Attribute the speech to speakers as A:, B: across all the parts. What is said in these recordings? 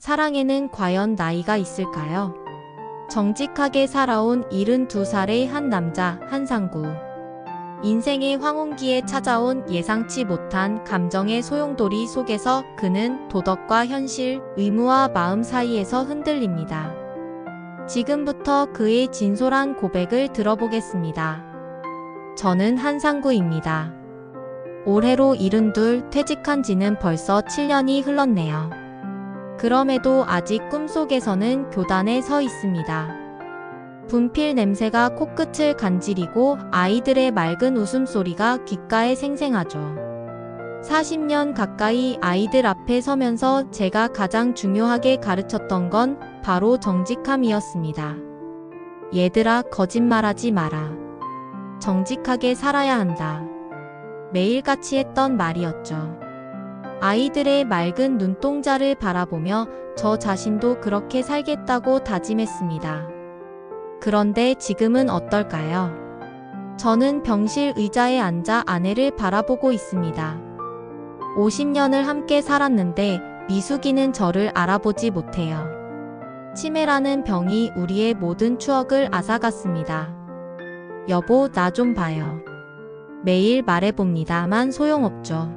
A: 사랑에는 과연 나이가 있을까요? 정직하게 살아온 72살의 한 남자 한상구. 인생의 황혼기에 찾아온 예상치 못한 감정의 소용돌이 속에서 그는 도덕과 현실, 의무와 마음 사이에서 흔들립니다. 지금부터 그의 진솔한 고백을 들어보겠습니다. 저는 한상구입니다. 올해로 72, 퇴직한 지는 벌써 7년이 흘렀네요. 그럼에도 아직 꿈속에서는 교단에 서 있습니다. 분필 냄새가 코끝을 간지리고 아이들의 맑은 웃음소리가 귓가에 생생하죠. 40년 가까이 아이들 앞에 서면서 제가 가장 중요하게 가르쳤던 건 바로 정직함이었습니다. 얘들아, 거짓말하지 마라. 정직하게 살아야 한다. 매일같이 했던 말이었죠. 아이들의 맑은 눈동자를 바라보며 저 자신도 그렇게 살겠다고 다짐했습니다. 그런데 지금은 어떨까요? 저는 병실 의자에 앉아 아내를 바라보고 있습니다. 50년을 함께 살았는데 미숙이는 저를 알아보지 못해요. 치매라는 병이 우리의 모든 추억을 앗아갔습니다. 여보, 나 좀 봐요. 매일 말해봅니다만 소용없죠.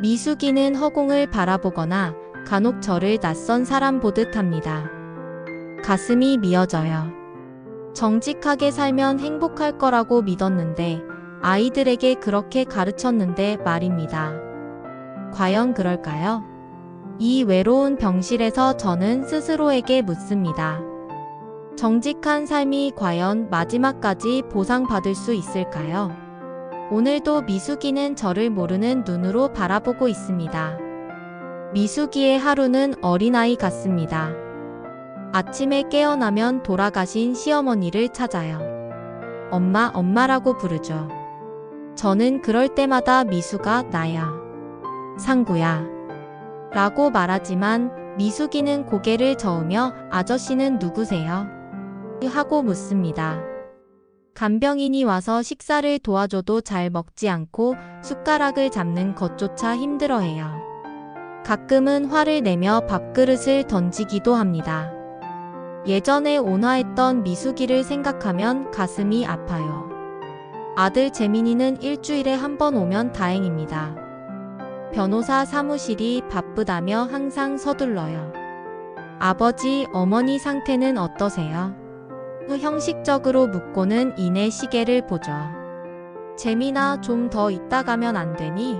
A: 미숙이는 허공을 바라보거나 간혹 저를 낯선 사람 보듯 합니다. 가슴이 미어져요. 정직하게 살면 행복할 거라고 믿었는데, 아이들에게 그렇게 가르쳤는데 말입니다. 과연 그럴까요? 이 외로운 병실에서 저는 스스로에게 묻습니다. 정직한 삶이 과연 마지막까지 보상받을 수 있을까요? 오늘도 미숙이는 저를 모르는 눈으로 바라보고 있습니다. 미숙이의 하루는 어린아이 같습니다. 아침에 깨어나면 돌아가신 시어머니를 찾아요. 엄마, 엄마라고 부르죠. 저는 그럴 때마다 미숙아, 나야. 상구야. 라고 말하지만 미숙이는 고개를 저으며 아저씨는 누구세요? 하고 묻습니다. 간병인이 와서 식사를 도와줘도 잘 먹지 않고 숟가락을 잡는 것조차 힘들어해요. 가끔은 화를 내며 밥그릇을 던지기도 합니다. 예전에 온화했던 미숙이를 생각하면 가슴이 아파요. 아들 재민이는 일주일에 한 번 오면 다행입니다. 변호사 사무실이 바쁘다며 항상 서둘러요. 아버지, 어머니 상태는 어떠세요? 형식적으로 묻고는 이내 시계를 보죠. 재민아, 좀 더 있다 가면 안 되니?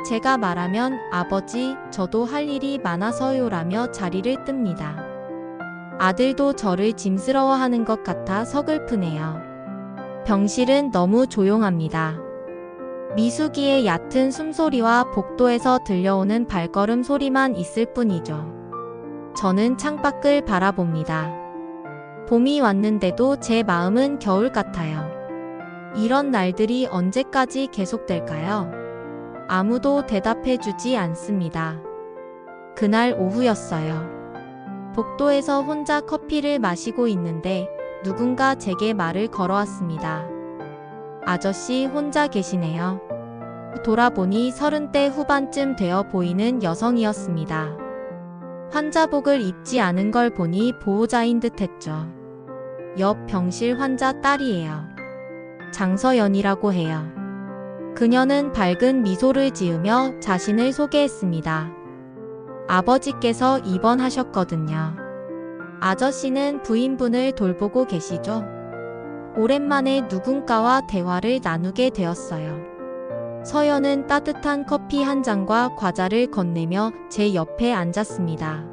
A: 제가 말하면 아버지, 저도 할 일이 많아서요라며 자리를 뜹니다. 아들도 저를 짐스러워하는 것 같아 서글프네요. 병실은 너무 조용합니다. 미숙이의 얕은 숨소리와 복도에서 들려오는 발걸음 소리만 있을 뿐이죠. 저는 창밖을 바라봅니다. 봄이 왔는데도 제 마음은 겨울 같아요. 이런 날들이 언제까지 계속될까요? 아무도 대답해주지 않습니다. 그날 오후였어요. 복도에서 혼자 커피를 마시고 있는데 누군가 제게 말을 걸어왔습니다. 아저씨 혼자 계시네요. 돌아보니 30대 후반쯤 되어 보이는 여성이었습니다. 환자복을 입지 않은 걸 보니 보호자인 듯 했죠. 옆 병실 환자 딸이에요. 장서연이라고 해요. 그녀는 밝은 미소를 지으며 자신을 소개했습니다. 아버지께서 입원하셨거든요. 아저씨는 부인분을 돌보고 계시죠? 오랜만에 누군가와 대화를 나누게 되었어요. 서연은 따뜻한 커피 한 잔과 과자를 건네며 제 옆에 앉았습니다.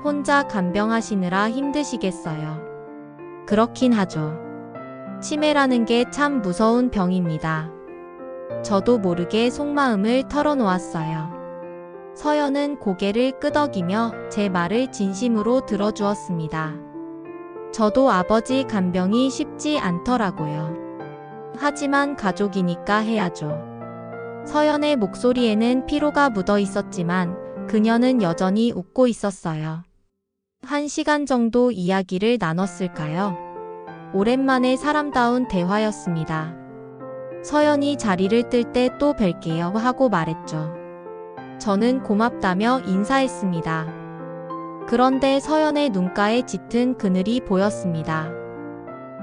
A: 혼자 간병하시느라 힘드시겠어요. 그렇긴 하죠. 치매라는 게 참 무서운 병입니다. 저도 모르게 속마음을 털어놓았어요. 서연은 고개를 끄덕이며 제 말을 진심으로 들어주었습니다. 저도 아버지 간병이 쉽지 않더라고요. 하지만 가족이니까 해야죠. 서연의 목소리에는 피로가 묻어 있었지만 그녀는 여전히 웃고 있었어요. 1시간 정도 이야기를 나눴을까요? 오랜만에 사람다운 대화였습니다. 서연이 자리를 뜰 때 또 뵐게요 하고 말했죠. 저는 고맙다며 인사했습니다. 그런데 서연의 눈가에 짙은 그늘이 보였습니다.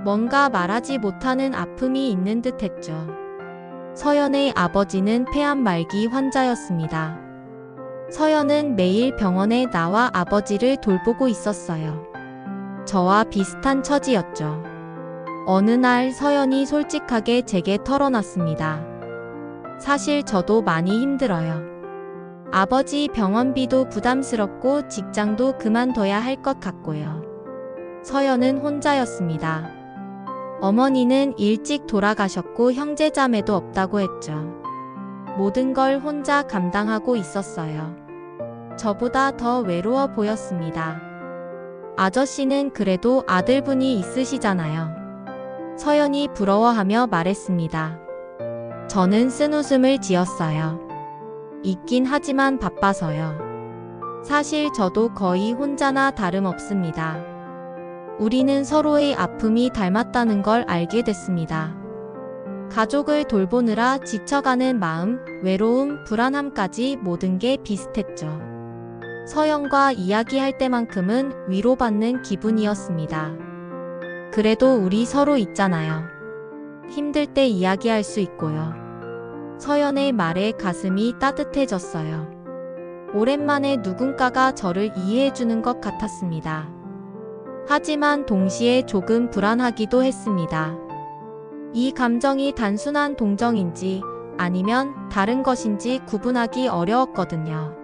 A: 뭔가 말하지 못하는 아픔이 있는 듯 했죠. 서연의 아버지는 폐암 말기 환자였습니다. 서연은 매일 병원에 나와 아버지를 돌보고 있었어요. 저와 비슷한 처지였죠. 어느 날 서연이 솔직하게 제게 털어놨습니다. 사실 저도 많이 힘들어요. 아버지 병원비도 부담스럽고 직장도 그만둬야 할 것 같고요. 서연은 혼자였습니다. 어머니는 일찍 돌아가셨고 형제자매도 없다고 했죠. 모든 걸 혼자 감당하고 있었어요. 저보다 더 외로워 보였습니다. 아저씨는 그래도 아들분이 있으시잖아요. 서연이 부러워하며 말했습니다. 저는 쓴웃음을 지었어요. 있긴 하지만 바빠서요. 사실 저도 거의 혼자나 다름없습니다. 우리는 서로의 아픔이 닮았다는 걸 알게 됐습니다. 가족을 돌보느라 지쳐가는 마음, 외로움, 불안함까지 모든 게 비슷했죠. 서연과 이야기할 때만큼은 위로받는 기분이었습니다. 그래도 우리 서로 있잖아요. 힘들 때 이야기할 수 있고요. 서연의 말에 가슴이 따뜻해졌어요. 오랜만에 누군가가 저를 이해해주는 것 같았습니다. 하지만 동시에 조금 불안하기도 했습니다. 이 감정이 단순한 동정인지 아니면 다른 것인지 구분하기 어려웠거든요.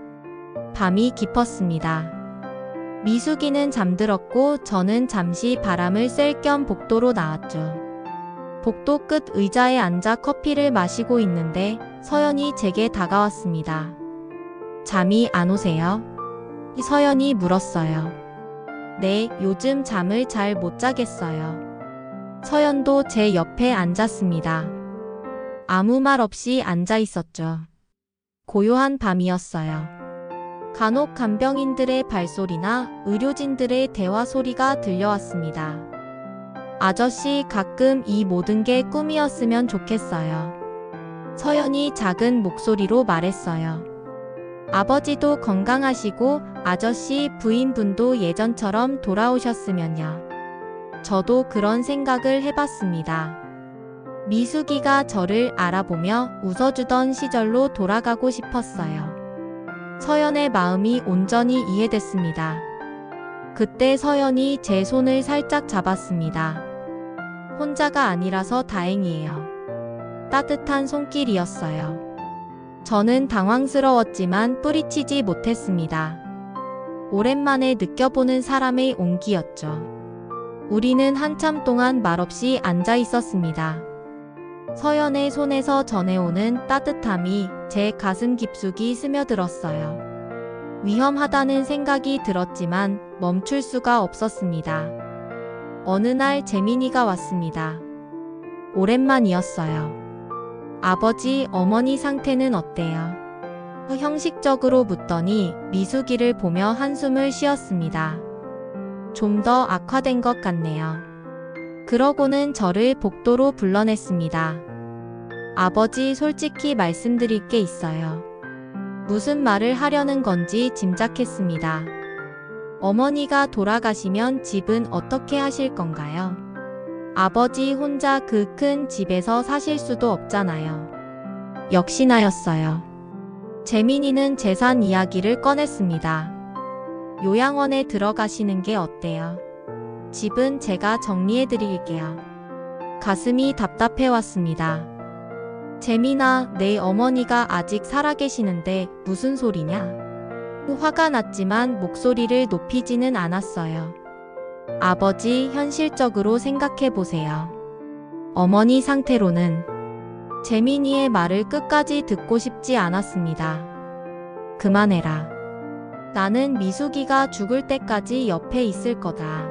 A: 밤이 깊었습니다. 미숙이는 잠들었고 저는 잠시 바람을 쐴 겸 복도로 나왔죠. 복도 끝 의자에 앉아 커피를 마시고 있는데 서연이 제게 다가왔습니다. 잠이 안 오세요? 서연이 물었어요. 네, 요즘 잠을 잘 못 자겠어요. 서연도 제 옆에 앉았습니다. 아무 말 없이 앉아 있었죠. 고요한 밤이었어요. 간혹 간병인들의 발소리나 의료진들의 대화 소리가 들려왔습니다. 아저씨, 가끔 이 모든 게 꿈이었으면 좋겠어요. 서연이 작은 목소리로 말했어요. 아버지도 건강하시고 아저씨 부인분도 예전처럼 돌아오셨으면요. 저도 그런 생각을 해봤습니다. 미숙이가 저를 알아보며 웃어주던 시절로 돌아가고 싶었어요. 서연의 마음이 온전히 이해됐습니다. 그때 서연이 제 손을 살짝 잡았습니다. 혼자가 아니라서 다행이에요. 따뜻한 손길이었어요. 저는 당황스러웠지만 뿌리치지 못했습니다. 오랜만에 느껴보는 사람의 온기였죠. 우리는 한참 동안 말없이 앉아 있었습니다. 서연의 손에서 전해오는 따뜻함이 제 가슴 깊숙이 스며들었어요. 위험하다는 생각이 들었지만 멈출 수가 없었습니다. 어느 날 재민이가 왔습니다. 오랜만이었어요. 아버지, 어머니 상태는 어때요? 형식적으로 묻더니 미숙이를 보며 한숨을 쉬었습니다. 좀 더 악화된 것 같네요. 그러고는 저를 복도로 불러냈습니다. 아버지, 솔직히 말씀드릴 게 있어요. 무슨 말을 하려는 건지 짐작했습니다. 어머니가 돌아가시면 집은 어떻게 하실 건가요? 아버지 혼자 그 큰 집에서 사실 수도 없잖아요. 역시나였어요. 재민이는 재산 이야기를 꺼냈습니다. 요양원에 들어가시는 게 어때요? 집은 제가 정리해드릴게요. 가슴이 답답해왔습니다. 재민아, 내 어머니가 아직 살아계시는데 무슨 소리냐? 화가 났지만 목소리를 높이지는 않았어요. 아버지, 현실적으로 생각해보세요. 어머니 상태로는. 재민이의 말을 끝까지 듣고 싶지 않았습니다. 그만해라. 나는 미숙이가 죽을 때까지 옆에 있을 거다.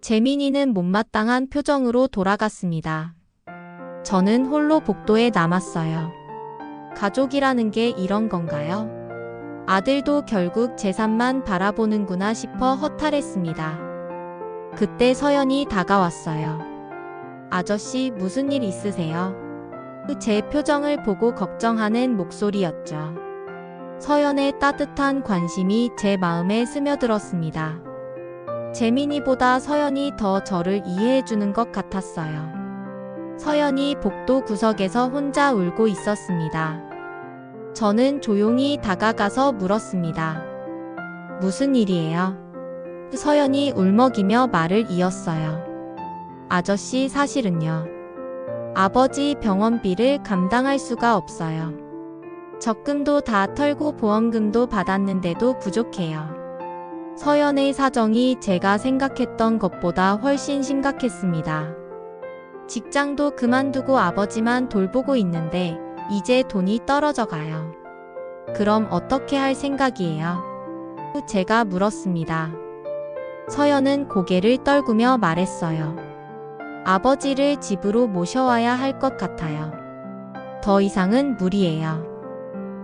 A: 재민이는 못마땅한 표정으로 돌아갔습니다. 저는 홀로 복도에 남았어요. 가족이라는 게 이런 건가요? 아들도 결국 재산만 바라보는구나 싶어 허탈했습니다. 그때 서연이 다가왔어요. 아저씨, 무슨 일 있으세요? 제 표정을 보고 걱정하는 목소리였죠. 서연의 따뜻한 관심이 제 마음에 스며들었습니다. 재민이보다 서연이 더 저를 이해해주는 것 같았어요. 서연이 복도 구석에서 혼자 울고 있었습니다. 저는 조용히 다가가서 물었습니다. 무슨 일이에요? 서연이 울먹이며 말을 이었어요. 아저씨, 사실은요. 아버지 병원비를 감당할 수가 없어요. 적금도 다 털고 보험금도 받았는데도 부족해요. 서연의 사정이 제가 생각했던 것보다 훨씬 심각했습니다. 직장도 그만두고 아버지만 돌보고 있는데 이제 돈이 떨어져 가요. 그럼 어떻게 할 생각이에요? 제가 물었습니다. 서연은 고개를 떨구며 말했어요. 아버지를 집으로 모셔와야 할 것 같아요. 더 이상은 무리예요.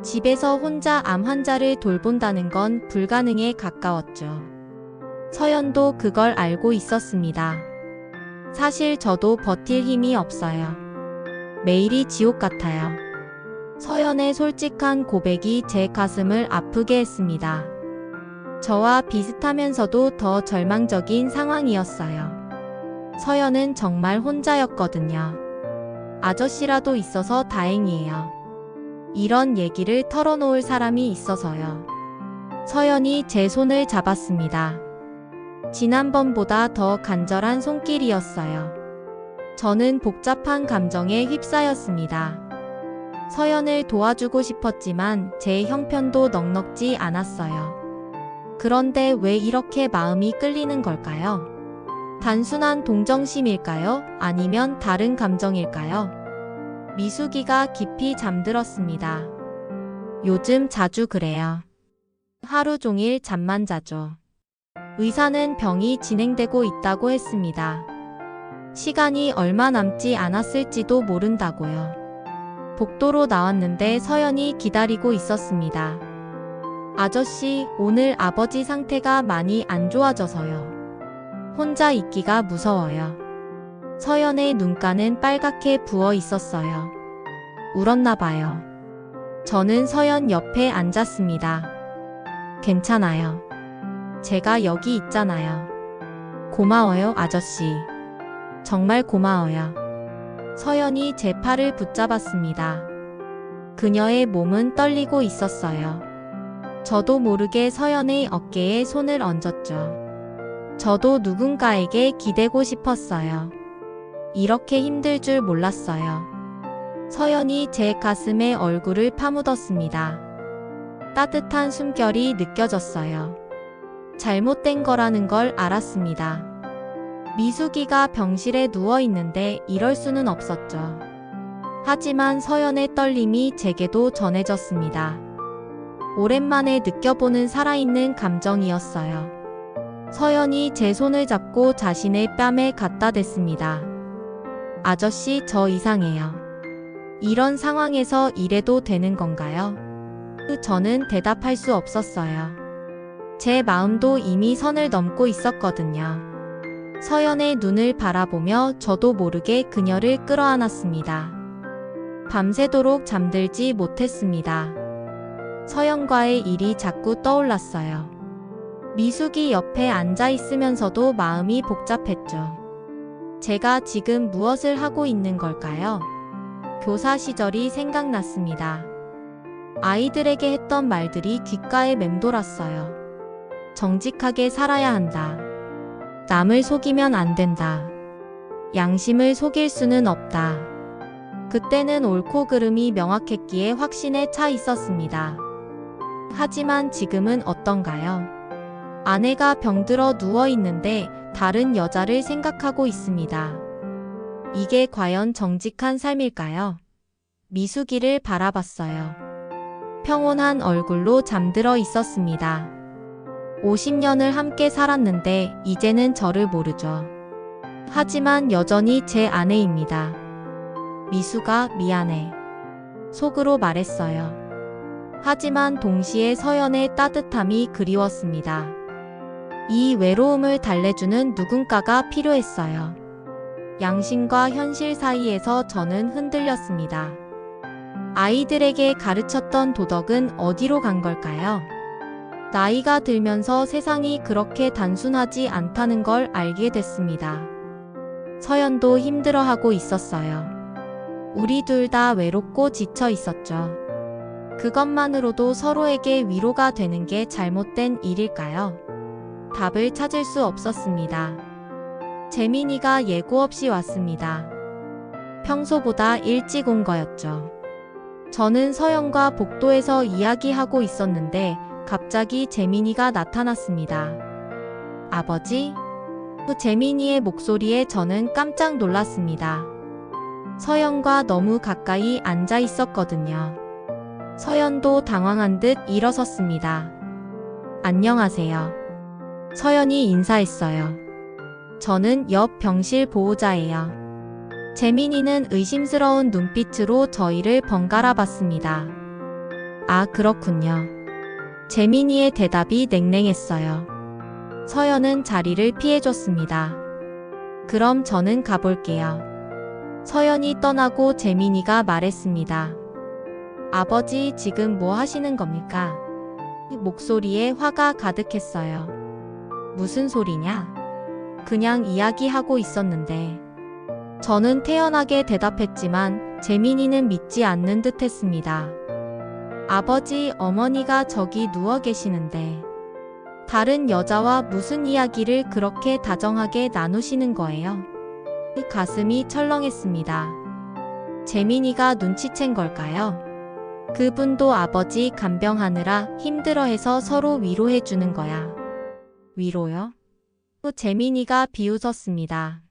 A: 집에서 혼자 암 환자를 돌본다는 건 불가능에 가까웠죠. 서연도 그걸 알고 있었습니다. 사실 저도 버틸 힘이 없어요. 매일이 지옥 같아요. 서연의 솔직한 고백이 제 가슴을 아프게 했습니다. 저와 비슷하면서도 더 절망적인 상황이었어요. 서연은 정말 혼자였거든요. 아저씨라도 있어서 다행이에요. 이런 얘기를 털어놓을 사람이 있어서요. 서연이 제 손을 잡았습니다. 지난번보다 더 간절한 손길이었어요. 저는 복잡한 감정에 휩싸였습니다. 서연을 도와주고 싶었지만 제 형편도 넉넉지 않았어요. 그런데 왜 이렇게 마음이 끌리는 걸까요? 단순한 동정심일까요? 아니면 다른 감정일까요? 미숙이가 깊이 잠들었습니다. 요즘 자주 그래요. 하루 종일 잠만 자죠. 의사는 병이 진행되고 있다고 했습니다. 시간이 얼마 남지 않았을지도 모른다고요. 복도로 나왔는데 서연이 기다리고 있었습니다. 아저씨, 오늘 아버지 상태가 많이 안 좋아져서요. 혼자 있기가 무서워요. 서연의 눈가는 빨갛게 부어 있었어요. 울었나 봐요. 저는 서연 옆에 앉았습니다. 괜찮아요. 제가 여기 있잖아요. 고마워요, 아저씨. 정말 고마워요. 서연이 제 팔을 붙잡았습니다. 그녀의 몸은 떨리고 있었어요. 저도 모르게 서연의 어깨에 손을 얹었죠. 저도 누군가에게 기대고 싶었어요. 이렇게 힘들 줄 몰랐어요. 서연이 제 가슴에 얼굴을 파묻었습니다. 따뜻한 숨결이 느껴졌어요. 잘못된 거라는 걸 알았습니다. 미숙이가 병실에 누워 있는데 이럴 수는 없었죠. 하지만 서연의 떨림이 제게도 전해졌습니다. 오랜만에 느껴보는 살아있는 감정이었어요. 서연이 제 손을 잡고 자신의 뺨에 갖다 댔습니다. 아저씨, 저 이상해요. 이런 상황에서 이래도 되는 건가요? 저는 대답할 수 없었어요. 제 마음도 이미 선을 넘고 있었거든요. 서연의 눈을 바라보며 저도 모르게 그녀를 끌어안았습니다. 밤새도록 잠들지 못했습니다. 서연과의 일이 자꾸 떠올랐어요. 미숙이 옆에 앉아 있으면서도 마음이 복잡했죠. 제가 지금 무엇을 하고 있는 걸까요? 교사 시절이 생각났습니다. 아이들에게 했던 말들이 귓가에 맴돌았어요. 정직하게 살아야 한다. 남을 속이면 안 된다. 양심을 속일 수는 없다. 그때는 옳고 그름이 명확했기에 확신에 차 있었습니다. 하지만 지금은 어떤가요? 아내가 병들어 누워 있는데 다른 여자를 생각하고 있습니다. 이게 과연 정직한 삶일까요? 미숙이를 바라봤어요. 평온한 얼굴로 잠들어 있었습니다. 50년을 함께 살았는데 이제는 저를 모르죠. 하지만 여전히 제 아내입니다. 미숙아, 미안해. 속으로 말했어요. 하지만 동시에 서연의 따뜻함이 그리웠습니다. 이 외로움을 달래주는 누군가가 필요했어요. 양심과 현실 사이에서 저는 흔들렸습니다. 아이들에게 가르쳤던 도덕은 어디로 간 걸까요? 나이가 들면서 세상이 그렇게 단순하지 않다는 걸 알게 됐습니다. 서연도 힘들어하고 있었어요. 우리 둘 다 외롭고 지쳐 있었죠. 그것만으로도 서로에게 위로가 되는 게 잘못된 일일까요? 답을 찾을 수 없었습니다. 재민이가 예고 없이 왔습니다. 평소보다 일찍 온 거였죠. 저는 서연과 복도에서 이야기하고 있었는데 갑자기 재민이가 나타났습니다. 아버지? 재민이의 목소리에 저는 깜짝 놀랐습니다. 서연과 너무 가까이 앉아 있었거든요. 서연도 당황한 듯 일어섰습니다. 안녕하세요. 서연이 인사했어요. 저는 옆 병실 보호자예요. 재민이는 의심스러운 눈빛으로 저희를 번갈아 봤습니다. 아, 그렇군요. 재민이의 대답이 냉랭했어요. 서연은 자리를 피해줬습니다. 그럼 저는 가볼게요. 서연이 떠나고 재민이가 말했습니다. 아버지, 지금 뭐 하시는 겁니까? 목소리에 화가 가득했어요. 무슨 소리냐? 그냥 이야기하고 있었는데. 저는 태연하게 대답했지만 재민이는 믿지 않는 듯 했습니다. 아버지, 어머니가 저기 누워 계시는데 다른 여자와 무슨 이야기를 그렇게 다정하게 나누시는 거예요? 가슴이 철렁했습니다. 재민이가 눈치챈 걸까요? 그분도 아버지 간병하느라 힘들어해서 서로 위로해주는 거야. 위로요? 재민이가 비웃었습니다.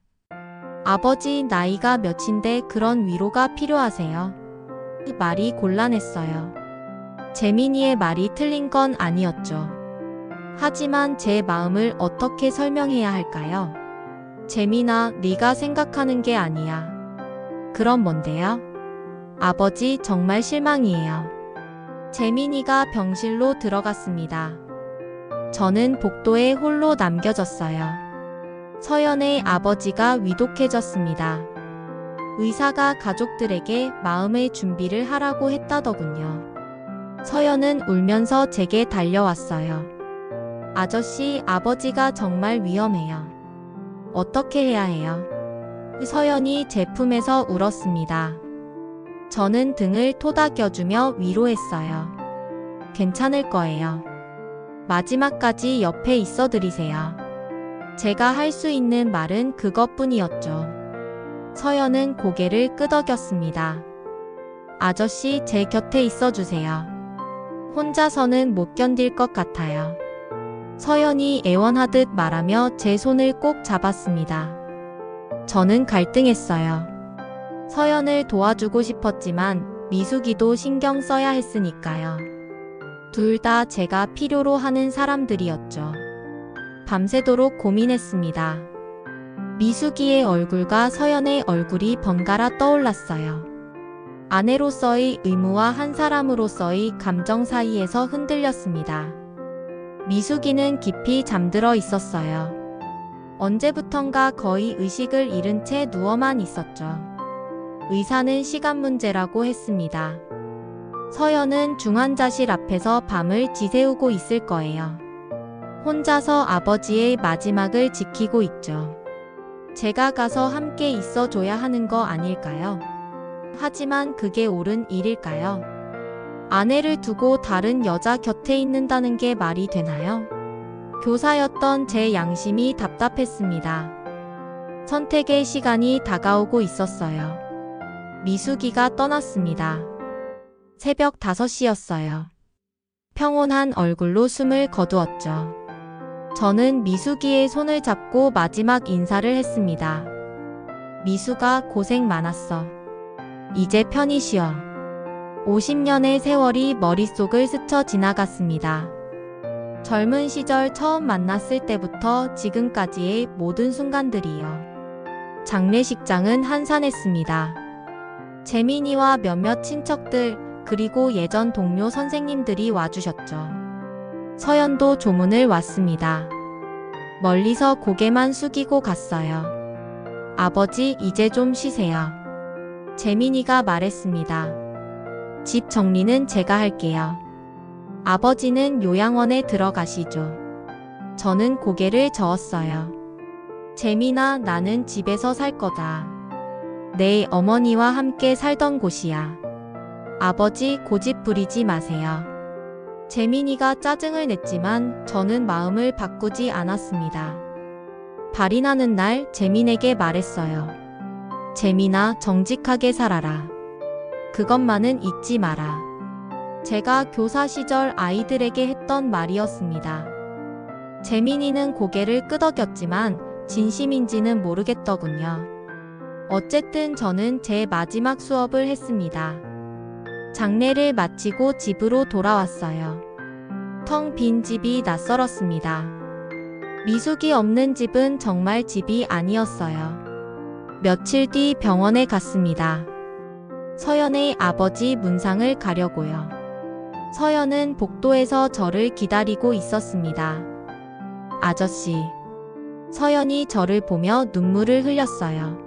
A: 아버지, 나이가 몇인데 그런 위로가 필요하세요? 말이 곤란했어요. 재민이의 말이 틀린 건 아니었죠. 하지만 제 마음을 어떻게 설명해야 할까요? 재민아, 네가 생각하는 게 아니야. 그럼 뭔데요? 아버지, 정말 실망이에요. 재민이가 병실로 들어갔습니다. 저는 복도에 홀로 남겨졌어요. 서연의 아버지가 위독해졌습니다. 의사가 가족들에게 마음의 준비를 하라고 했다더군요. 서연은 울면서 제게 달려왔어요. 아저씨, 아버지가 정말 위험해요. 어떻게 해야 해요? 서연이 제 품에서 울었습니다. 저는 등을 토닥여주며 위로했어요. 괜찮을 거예요. 마지막까지 옆에 있어 드리세요. 제가 할 수 있는 말은 그것뿐이었죠. 서연은 고개를 끄덕였습니다. 아저씨, 제 곁에 있어 주세요. 혼자서는 못 견딜 것 같아요. 서연이 애원하듯 말하며 제 손을 꼭 잡았습니다. 저는 갈등했어요. 서연을 도와주고 싶었지만 미숙이도 신경 써야 했으니까요. 둘 다 제가 필요로 하는 사람들이었죠. 밤새도록 고민했습니다. 미숙이의 얼굴과 서연의 얼굴이 번갈아 떠올랐어요. 아내로서의 의무와 한 사람으로서의 감정 사이에서 흔들렸습니다. 미숙이는 깊이 잠들어 있었어요. 언제부턴가 거의 의식을 잃은 채 누워만 있었죠. 의사는 시간 문제라고 했습니다. 서연은 중환자실 앞에서 밤을 지새우고 있을 거예요. 혼자서 아버지의 마지막을 지키고 있죠. 제가 가서 함께 있어줘야 하는 거 아닐까요? 하지만 그게 옳은 일일까요? 아내를 두고 다른 여자 곁에 있는다는 게 말이 되나요? 교사였던 제 양심이 답답했습니다. 선택의 시간이 다가오고 있었어요. 미숙이가 떠났습니다. 새벽 5시였어요. 평온한 얼굴로 숨을 거두었죠. 저는 미숙이의 손을 잡고 마지막 인사를 했습니다. 미숙아, 고생 많았어. 이제 편히 쉬어. 50년의 세월이 머릿속을 스쳐 지나갔습니다. 젊은 시절 처음 만났을 때부터 지금까지의 모든 순간들이요. 장례식장은 한산했습니다. 재민이와 몇몇 친척들, 그리고 예전 동료 선생님들이 와주셨죠. 서연도 조문을 왔습니다. 멀리서 고개만 숙이고 갔어요. 아버지, 이제 좀 쉬세요. 재민이가 말했습니다. 집 정리는 제가 할게요. 아버지는 요양원에 들어가시죠. 저는 고개를 저었어요. 재민아, 나는 집에서 살 거다. 내 어머니와 함께 살던 곳이야. 아버지, 고집 부리지 마세요. 재민이가 짜증을 냈지만 저는 마음을 바꾸지 않았습니다. 발이 나는 날 재민에게 말했어요. 재민아, 정직하게 살아라. 그것만은 잊지 마라. 제가 교사 시절 아이들에게 했던 말이었습니다. 재민이는 고개를 끄덕였지만 진심인지는 모르겠더군요. 어쨌든 저는 제 마지막 수업을 했습니다. 장례를 마치고 집으로 돌아왔어요. 텅 빈 집이 낯설었습니다. 미숙이 없는 집은 정말 집이 아니었어요. 며칠 뒤 병원에 갔습니다. 서연의 아버지 문상을 가려고요. 서연은 복도에서 저를 기다리고 있었습니다. 아저씨. 서연이 저를 보며 눈물을 흘렸어요.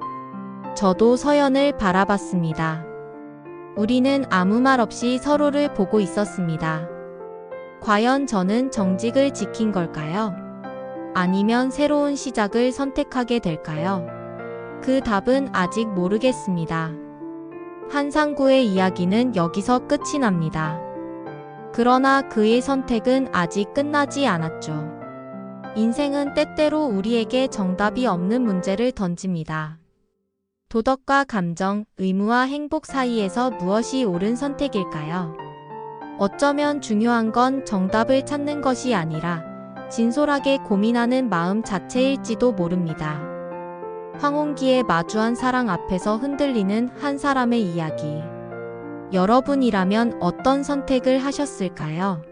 A: 저도 서연을 바라봤습니다. 우리는 아무 말 없이 서로를 보고 있었습니다. 과연 저는 정직을 지킨 걸까요? 아니면 새로운 시작을 선택하게 될까요? 그 답은 아직 모르겠습니다. 한상구의 이야기는 여기서 끝이 납니다. 그러나 그의 선택은 아직 끝나지 않았죠. 인생은 때때로 우리에게 정답이 없는 문제를 던집니다. 도덕과 감정, 의무와 행복 사이에서 무엇이 옳은 선택일까요? 어쩌면 중요한 건 정답을 찾는 것이 아니라 진솔하게 고민하는 마음 자체일지도 모릅니다. 황혼기에 마주한 사랑 앞에서 흔들리는 한 사람의 이야기. 여러분이라면 어떤 선택을 하셨을까요?